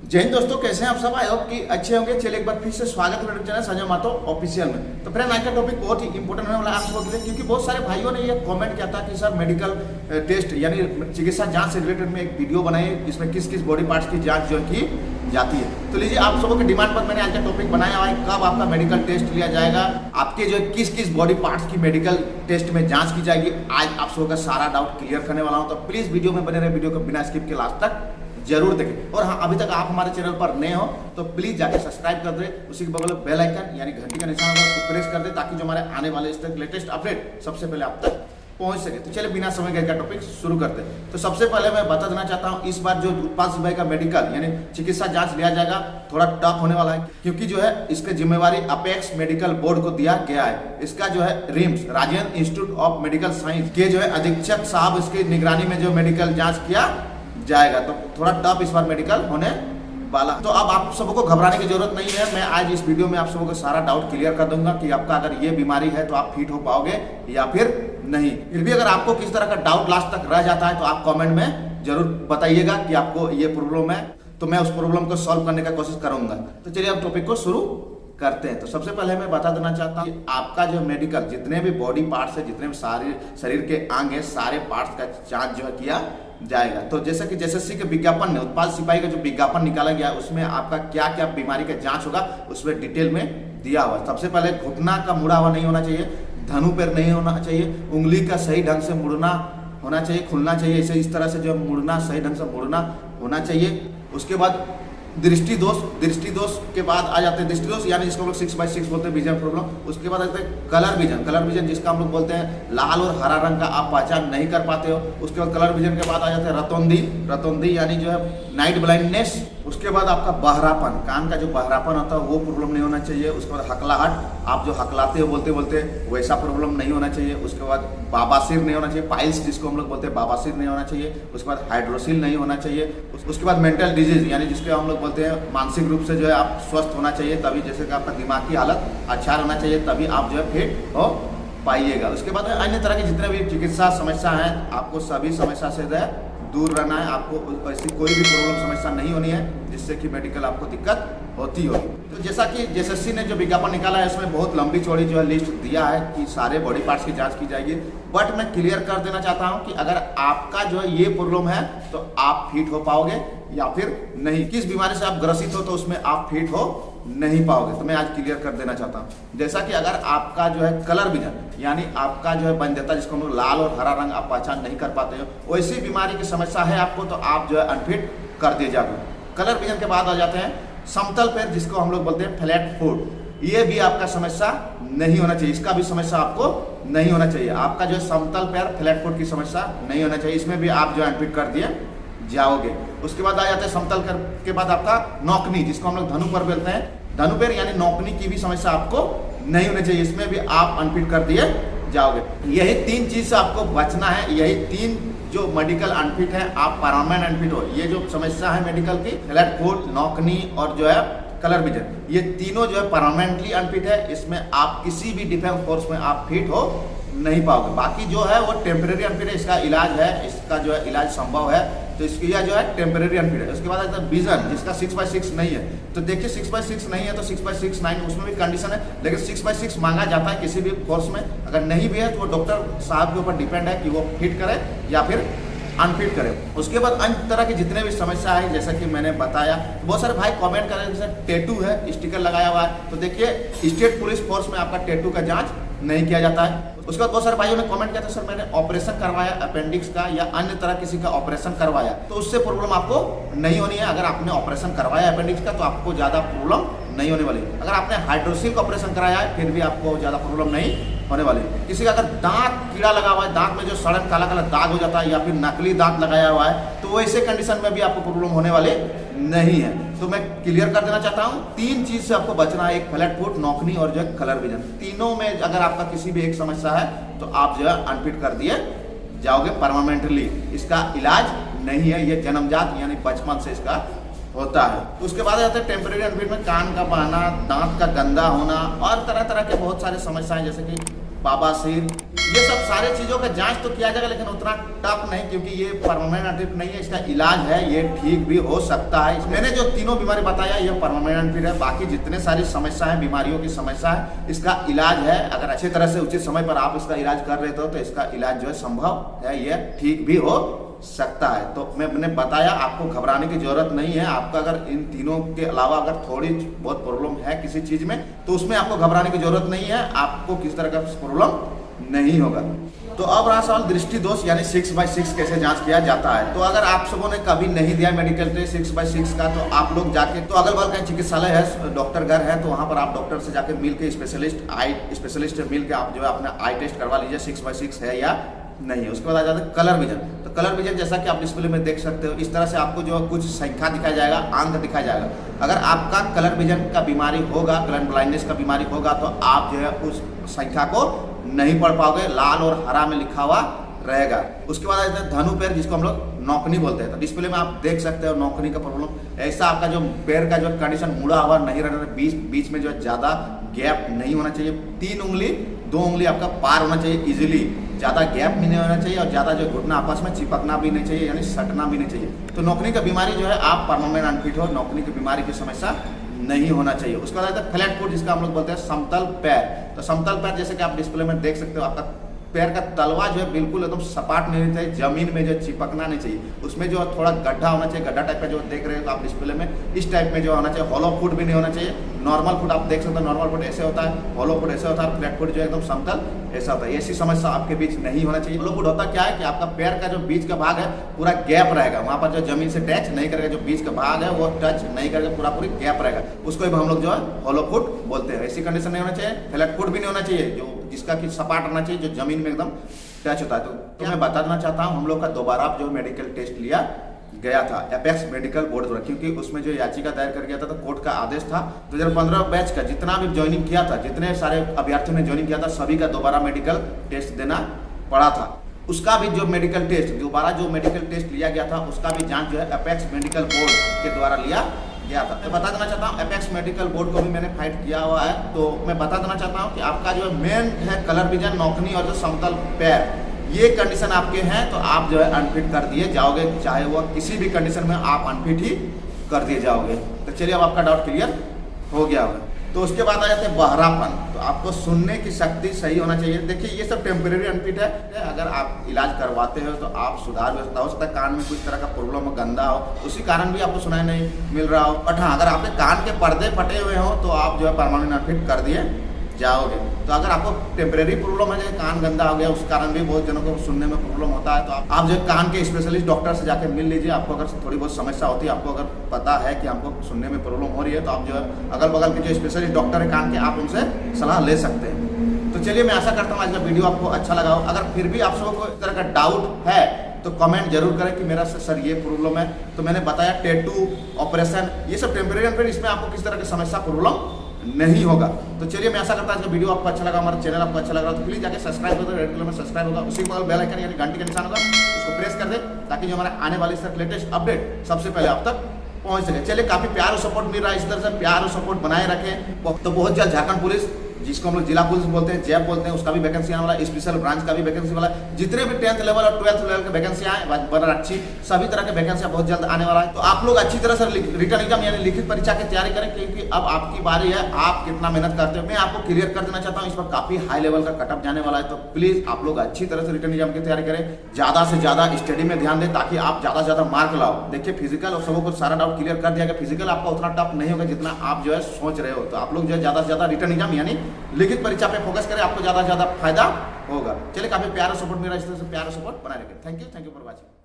जय हिंद दोस्तों, कैसे हैं आप सब? आई होप कि अच्छे होंगे। चलिए एक बार फिर से स्वागत है मेरे चैनल संजय महतो ऑफिशियल में। तो फ्रेंड, आज का टॉपिक बहुत ही इंपॉर्टेंट होने वाला है आप सबके लिए, क्योंकि बहुत सारे भाइयों ने ये कमेंट किया था कि सर मेडिकल टेस्ट यानी चिकित्सा जांच से रिलेटेड में एक वीडियो बनाई जिसमें किस किस बॉडी पार्ट्स की जांच जो की जाती है। तो लीजिए, आप सबों की डिमांड पर मैंने आज का टॉपिक बनाया हुआ है, कब आपका मेडिकल टेस्ट लिया जाएगा, आपके जो किस किस बॉडी पार्ट्स की मेडिकल टेस्ट में जांच की जाएगी। आज आप सबों का सारा डाउट क्लियर करने वाला हूं, तो प्लीज वीडियो में बने रहे, वीडियो को बिना स्किप के लास्ट तक जरूर देखें। और हाँ, अभी तक आप हमारे चैनल पर नए हो तो प्लीज जाके सब्सक्राइब कर दे, उसी के बगल में बेल आइकन यानी घंटी का निशान होगा उसको प्रेस कर दे, ताकि जो हमारे आने वाले इस तक लेटेस्ट अपडेट सबसे पहले आप तक पहुंच सके। तो चलिए बिना समय गए का टॉपिक शुरू करते हैं। तो सबसे पहले मैं बता देना चाहता हूं, इस बार जो उत्पाद विभाग का मेडिकल यानी चिकित्सा जांच लिया जाएगा थोड़ा टफ होने वाला है, क्योंकि जो है इसकी जिम्मेवारी अपेक्स मेडिकल बोर्ड को दिया गया है। इसका जो है RIMS Rajendra institute of medical science के जो है अधीक्षक साहब इसकी निगरानी में जो मेडिकल जाँच किया जाएगा। तो थोड़ा टफ इस बार मेडिकल होने वाला। तो अब आप सबको घबराने की जरूरत नहीं है। मैं आज इस वीडियो में आप सबको को सारा डाउट क्लियर कर दूंगा कि आपका अगर ये बीमारी है तो आप फिट हो पाओगे या फिर नहीं। फिर भी अगर आपको किस तरह का डाउट लास्ट तक रह जाता है तो आप कमेंट में जरूर बताइएगा कि आपको ये प्रॉब्लम है, तो मैं उस प्रॉब्लम को सॉल्व करने का कोशिश करूंगा। तो चलिए अब टॉपिक को शुरू करते हैं। तो सबसे पहले मैं बता देना चाहता हूँ कि आपका जो मेडिकल जितने भी बॉडी पार्ट्स है, जितने भी सारे शरीर के अंग है, सारे पार्ट्स का जांच जो है किया जाएगा। तो जैसे कि एसएससी के विज्ञापन में उत्पाद सिपाही का जो विज्ञापन निकाला गया है उसमें आपका क्या क्या बीमारी का जांच होगा उसमें डिटेल में दिया हुआ। सबसे पहले घुटना का मुड़ा हुआ नहीं होना चाहिए, धनु पैर नहीं होना चाहिए, उंगली का सही ढंग से मुड़ना होना चाहिए, खुलना चाहिए, इसे इस तरह से जो मुड़ना सही ढंग से मुड़ना होना चाहिए। उसके बाद दृष्टि दोष के बाद आ जाते हैं दृष्टि दोष यानी जिसको हम लोग 6/6 बोलते हैं, विजन प्रॉब्लम। उसके बाद आते हैं कलर विजन जिसका हम लोग बोलते हैं लाल और हरा रंग का आप पहचान नहीं कर पाते हो। उसके बाद कलर विजन के बाद आ जाते हैं रतौंधी यानी जो है नाइट ब्लाइंडनेस। उसके बाद आपका बहरापन, कान का जो बहरापन होता है वो प्रॉब्लम नहीं होना चाहिए। उसके बाद हकलाहट, आप जो हकलाते हो बोलते बोलते वैसा प्रॉब्लम नहीं होना चाहिए। उसके बाद बाबासिर नहीं होना चाहिए, पाइल्स जिसको हम लोग बोलते हैं बाबासिर नहीं होना चाहिए। उसके बाद हाइड्रोसिल नहीं होना चाहिए। उसके बाद मेंटल डिजीज यानी जिसके हम लोग बोलते हैं मानसिक रूप से जो है आप स्वस्थ होना चाहिए, तभी जैसे कि आपका दिमाग की हालत अच्छा रहना चाहिए, तभी आप जो है फिट हो पाइएगा। उसके बाद अन्य तरह की जितने भी चिकित्सा समस्या है आपको सभी समस्या से जो है दूर रहना है। आपको ऐसी कोई भी प्रॉब्लम समस्या नहीं होनी है जिससे कि मेडिकल आपको दिक्कत होती हो। तो जैसा कि एसएससी ने जो विज्ञापन निकाला है उसमें बहुत लंबी चौड़ी जो है लिस्ट दिया है कि सारे बॉडी पार्ट्स की जांच की जाएगी। बट मैं क्लियर कर देना चाहता हूं कि अगर आपका जो है ये प्रॉब्लम है तो आप फिट हो पाओगे या फिर नहीं। किस बीमारी से आप ग्रसित हो तो उसमें आप फिट हो नहीं पाओगे, तो मैं आज क्लियर कर देना चाहता हूं। जैसा कि अगर आपका जो है कलर विजन यानी आपका जो है वंध्यता जिसको हम लोग लाल और हरा रंग आप पहचान नहीं कर पाते हो, वैसी बीमारी की समस्या है आपको तो आप जो है अनफिट कर दिए जाओगे। कलर विजन के बाद आ जाते हैं समतल पैर जिसको हम लोग बोलते हैं फ्लैट फुट। ये भी आपका समस्या नहीं होना चाहिए, इसका भी समस्या आपको नहीं होना चाहिए। आपका जो समतल पैर फ्लैट फुट की समस्या नहीं होना चाहिए, इसमें भी आप जो अनफिट कर दिए जाओगे। उसके बाद आ जाते हैं समतल पैर के बाद आपका नौकनी जिसको हम लोग धनु पैर बोलते हैं, धनु पैर यानी नौकनी की भी समस्या आपको नहीं होनी चाहिए, इसमें भी आप अनफिट कर दिए जाओगे। यही 3 चीज से आपको बचना है, यही 3 जो मेडिकल अनफिट है आप परमानेंट अनफिट हो। ये जो समस्या है मेडिकल की फ्लैट फुट, नौकनी और जो है कलर विजन, ये तीनों जो है परमानेंटली अनफिट है। इसमें आप किसी भी डिफेंस फोर्स में आप फिट हो नहीं पाओगे। बाकी जो है वो टेम्परेरी अनफिट है, इसका इलाज है, इसका जो है इलाज संभव है, तो इसकी यह जो है टेम्परेरी अनफिट है। उसके बाद आता है विजन जिसका 6/6 नहीं है। तो देखिए 6/6 नहीं है तो 6/6 9 उसमें भी कंडीशन है, लेकिन 6/6 मांगा जाता है किसी भी कोर्स में। अगर नहीं भी है तो वो डॉक्टर साहब के ऊपर डिपेंड है कि वो फिट करे या फिर अनफिट करे। उसके बाद अन्य तरह की जितने भी समस्या है जैसा कि मैंने बताया, बहुत सारे भाई कमेंट कर रहे हैं जैसे टैटू है, स्टिकर लगाया हुआ है, तो देखिए स्टेट पुलिस फोर्स में आपका टैटू का जांच नहीं किया जाता है। उसके बाद बहुत सारे भाइयों ने कमेंट किया था सर मैंने ऑपरेशन करवाया अपेंडिक्स का या अन्य तरह किसी का ऑपरेशन करवाया, तो उससे प्रॉब्लम आपको नहीं होनी है। अगर आपने ऑपरेशन करवाया अपेंडिक्स का तो आपको ज्यादा प्रॉब्लम नहीं होने वाली। अगर आपने हाइड्रोसिल का ऑपरेशन कराया है फिर भी आपको ज्यादा प्रॉब्लम नहीं होने वाली। किसी का अगर दांत कीड़ा लगा हुआ है, दांत में जो सड़न काला काला दाग हो जाता है या फिर नकली दांत लगाया हुआ है, तो वैसे कंडीशन में भी आपको प्रॉब्लम होने वाले नहीं है। तो मैं क्लियर कर देना चाहता हूँ 3 चीज से आपको बचना है, एक फ्लैट फुट, नौकनी और जो है कलर विजन। तीनों में अगर आपका किसी भी एक समस्या है तो आप जो है अनफिट कर दिए जाओगे परमानेंटली। इसका इलाज नहीं है, ये जन्मजात यानी बचपन से इसका होता है। उसके बाद आते हैं टेम्परेरी अनफिट में कान का बहना, दांत का गंदा होना और तरह तरह के बहुत सारे समस्याएं जैसे कि बाबासीर, ये सब सारे चीजों का जांच तो किया जाएगा, लेकिन उतना टफ नहीं, क्योंकि ये परमानेंट अनफिट नहीं है, इसका इलाज है, ये ठीक भी हो सकता है। मैंने जो तीनों बीमारी बताया ये परमानेंट अनफिट है, बाकी जितने सारी समस्या है, बीमारियों की समस्या है, इसका इलाज है। अगर अच्छे तरह से उचित समय पर आप इसका इलाज कर रहे हो तो इसका इलाज जो है संभव है, ये ठीक भी हो सकता है। तो मैंने बताया, आपको घबराने की जरूरत नहीं है। आपका अगर इन तीनों के अलावा अगर थोड़ी बहुत प्रॉब्लम है किसी चीज में, तो उसमें आपको घबराने की जरूरत नहीं है, आपको किस तरह का प्रॉब्लम नहीं होगा। तो अब रहा सवाल दृष्टि दोष यानी 6/6 कैसे जांच किया जाता है। तो अगर आप सबों ने कभी नहीं दिया मेडिकल टेस्ट 6/6 का, तो आप लोग जाके, तो अगल बगल का चिकित्सालय है, डॉक्टर घर है, तो वहां पर आप डॉक्टर से जाके मिल के स्पेशलिस्ट से मिल के आप जो है अपना आई टेस्ट करवा लीजिए 6/6 है या नहीं। उसके बाद आ जाता है कलर विजन। तो कलर विजन जैसा कि आप डिस्प्ले में देख सकते हो, इस तरह से आपको जो कुछ संख्या दिखाया जाएगा, अंक दिखाया जाएगा। अगर आपका कलर विजन का बीमारी होगा, कलर ब्लाइंडनेस का बीमारी होगा, तो आप जो है उस संख्या को नहीं पढ़ पाओगे, लाल और हरा में लिखा हुआ रहेगा। उसके बाद आ जाता है धनु पैर, जिसको हम लोग नौकनी बोलते हैं। तो डिस्प्ले में आप देख सकते हो नौकनी का प्रॉब्लम, ऐसा आपका जो पैर का जो कंडीशन मुड़ा हुआ नहीं रहना, बीच में जो है ज्यादा गैप नहीं होना चाहिए, 3 उंगली 2 उंगली आपका पार होना चाहिए इजीली, ज्यादा गैप भी नहीं होना चाहिए, और ज्यादा जो घुटना आपस में चिपकना भी नहीं चाहिए, यानी सटना भी नहीं चाहिए। तो नौकनी का बीमारी जो है, आप परमानेंट अनफिट हो, नौकनी की बीमारी की समस्या नहीं होना चाहिए। उसके बाद आता है फ्लैट फुट, जिसका हम लोग बोलते हैं समतल पैर। तो समतल पैर जैसे कि आप डिस्प्ले में देख सकते हो, आपका पैर का तलवा जो है बिल्कुल एकदम सपाट नहीं रहता है, जमीन में जो चिपकना नहीं चाहिए, उसमें जो थोड़ा गड्ढा होना चाहिए, गड्ढा टाइप का जो देख रहे हो आप डिस्प्ले में, इस टाइप में जो होना चाहिए। हॉलो फुट भी नहीं होना चाहिए, नॉर्मल फुट आप देख सकते हो, नॉर्मल फुट ऐसे होता है, हॉलो फुट ऐसे होता है, फ्लैट फुट जो एकदम समतल ऐसा होता है। ऐसी समस्या आपके बीच नहीं होना चाहिए। हॉलो फुट होता क्या है कि आपका पैर का जो बीच का भाग है पूरा गैप रहेगा, वहां पर जो जमीन से टच नहीं करेगा, जो बीच का भाग है वो टच नहीं करेगा, पूरी गैप रहेगा, उसको हम लोग जो है हॉलो फुट बोलते हैं। ऐसी कंडीशन नहीं होना चाहिए। फ्लैट फुट भी नहीं होना चाहिए, जो जिसका कि सपाट रहना चाहिए, जो जमीन में एकदम टच होता है। तो मैं बताना चाहता हूँ, हम लोग का दोबारा जो मेडिकल टेस्ट लिया गया था एपेक्स मेडिकल बोर्ड द्वारा, क्योंकि उसमें जो याचिका दायर कर गया था, तो कोर्ट का आदेश था 2015 बैच का जितना भी ज्वाइनिंग किया था, जितने सारे अभ्यर्थियों ने ज्वाइनिंग किया था, सभी का दोबारा मेडिकल टेस्ट देना पड़ा था। उसका भी जो मेडिकल टेस्ट, दोबारा जो मेडिकल टेस्ट लिया गया था, उसका भी जांच जो है एपेक्स मेडिकल बोर्ड के द्वारा लिया गया था। तो बता देना चाहता हूँ, एपेक्स मेडिकल बोर्ड को भी मैंने फाइट किया हुआ है। तो मैं बता देना चाहता हूँ कि आपका जो मेन है कलर विजन, नौकनी और जो समतल पैर, ये कंडीशन आपके हैं, तो आप जो है अनफिट कर दिए जाओगे, चाहे वो किसी भी कंडीशन में आप अनफिट ही कर दिए जाओगे। तो चलिए अब आपका डाउट क्लियर हो गया होगा। तो उसके बाद आ जाते हैं बहरापन। तो आपको सुनने की शक्ति सही होना चाहिए। देखिए ये सब टेम्परेरी अनफिट है, अगर आप इलाज करवाते हो तो आप सुधार भी हो सकता है, कान में कुछ तरह का प्रॉब्लम हो, गंदा हो, उसी कारण भी आपको सुनाई नहीं मिल रहा हो। बट हाँ, अगर आपके कान के पर्दे फटे हुए हो तो आप जो है परमानेंट अनफिट कर दिए जाओगे। तो अगर आपको टेम्परेरी प्रॉब्लम है, जैसे कान गंदा हो गया, उस कारण भी बहुत जनों को सुनने में प्रॉब्लम होता है, तो आप जो कान के स्पेशलिस्ट डॉक्टर से जाकर मिल लीजिए। आपको अगर थोड़ी बहुत समस्या होती है, आपको अगर पता है कि हमको सुनने में प्रॉब्लम हो रही है, तो आप जो है अगल बगल के जो स्पेशलिस्ट डॉक्टर है कान के, आप उनसे सलाह ले सकते हैं। तो चलिए मैं आशा करता हूँ आज का वीडियो आपको अच्छा लगा हो। अगर फिर भी आप सबको कोई तरह का डाउट है तो कमेंट जरूर करें कि मेरा सर ये प्रॉब्लम है। तो मैंने बताया टैटू, ऑपरेशन, ये सब टेम्परेरी अनफिट, इसमें आपको किस तरह की समस्या प्रॉब्लम नहीं होगा। तो चलिए मैं आशा करता हूँ आज का वीडियो आपको अच्छा लगा, हमारा चैनल आपको अच्छा लगा तो प्लीज जाके सब्सक्राइब कर दो, रेड कलर में सब्सक्राइब होगा, उसी बगल बेल आइकन यानी घंटी का निशान होगा, उसको प्रेस कर दे ताकि जो हमारा आने वाले इस तरह लेटेस्ट अपडेट सबसे पहले आप तक पहुंच सके। चलिए काफी प्यार और सपोर्ट मिल रहा है, इस तरह से प्यार और सपोर्ट बनाए रखें। तो बहुत जल्द झारखंड पुलिस, जिसको हम लोग जिला पुलिस बोलते हैं, जैब बोलते हैं, उसका भी वैकेंसी आने वाला है, स्पेशल ब्रांच का भी वैकेंसी वाला है। जितने भी 10th लेवल और 12th लेवल के वैकेंसी आए, अच्छी सभी तरह के वैकेंसी बहुत जल्द आने वाला है। तो आप लोग अच्छी तरह से रिटर्न एग्जाम यानी लिखित परीक्षा की तैयारी करें, क्योंकि अब आपकी बारी है, आप कितना मेहनत करते हो। मैं आपको क्लियर कर देना चाहता हूँ, इस पर काफी हाई लेवल का कटअप जाने वाला है। तो प्लीज आप लोग अच्छी तरह से रिटर्न एग्जाम की तैयारी करें, ज्यादा से ज्यादा स्टडी में ध्यान दें ताकि आप ज्यादा से ज्यादा मार्क लाओ। देखिए फिजिकल और सबको कुछ सारा डाउट क्लियर कर दिया गया, फिजिकल आपका उतना टफ नहीं होगा जितना आप जो है सोच रहे हो। तो आप लोग जो है ज्यादा से ज्यादा रिटर्न एग्जाम यानी लिखित परीक्षा पे फोकस करें, आपको ज्यादा से ज्यादा फायदा होगा। चलिए काफी प्यार और सपोर्ट मेरा, इस तरह से प्यार और सपोर्ट बनाए रखें। Thank you for watching.